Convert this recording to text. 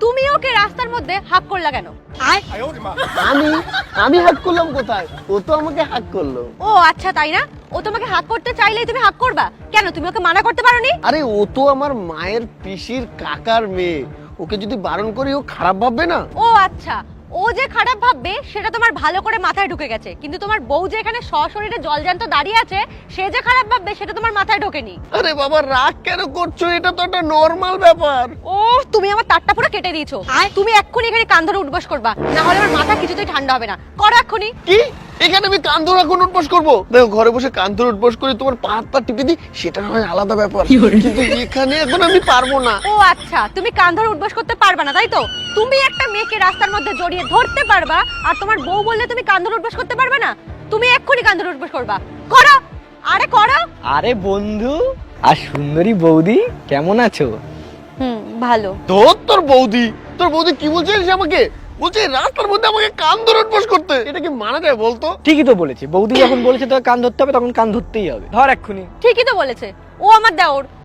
তুমি ওকে রাস্তার মধ্যে হাক করলা কেন? আমি আমি হাক করলাম কোথায়? ও তো আমাকে হাক করলো। ও আচ্ছা, তাই না? ও তোমাকে হাক করতে চাইলেই তুমি হাক করবা কেন? তুমি ওকে মানা করতে পারোনি? আরে ও তো আমার মায়ের পিসির কাকার মেয়ে, ওকে যদি বারণ করি ও খারাপ ভাববে না? ও আচ্ছা, ও যে খারাপ ভাববে সেটা তোমার ভালো করে মাথায় ঢুকে গেছে, কিন্তু তোমার বউ যে এখানে সশরীরে জলজ্যান্ত দাঁড়িয়ে আছে সে যে খারাপ ভাববে সেটা তোমার মাথায় ঢোকেনি। আরে বাবা রাগ কেন করছো? এটা তো একটা নরমাল ব্যাপার। ও তুমি আমার তারটা পুরো কেটে দিয়েছো। তুমি এক্ষুনি এখানে কান ধরে উঠবস করবা, না হলে আমার মাথা কিছুতেই ঠান্ডা হবে না। করো এক্ষুনি। কি এখানে আমি কান ধরে এখন উঠবস করবো? দেখো ঘরে বসে কান ধরে উঠবস করে তোমার পা হাত পা টিপে দিই, সেটা হয় আলাদা ব্যাপার, কিন্তু এখানে এখন আমি পারবো না। ও আচ্ছা, তুমি কান ধরে উঠবস করতে পারবা না তাই তো? তুমি একটা মেয়েকে রাস্তার মধ্যে জড়িয়ে ধরতে পারবা, আর তোমার বউ বললে তুমি কান ধরে উঠবস করতে পারবে না? তুমি এক্ষুনি কান ধরে উঠবস করবা। করো, আরে করো। আরে বন্ধু আর সুন্দরী বৌদি, কেমন আছো? ভালো। তোর বৌদি কি বলছে আমাকে? বলছে রাস্তার মধ্যে আমাকে কান ধরে উঠবস করতে। এটা কি মানা যায় বলতো? ঠিকই তো বলেছে, বৌদি যখন বলেছে তোকে কান ধরতে হবে তখন কান ধরতেই হবে। ধর এক্ষুনি। ঠিকই তো বলেছে, ও আমার দেওর।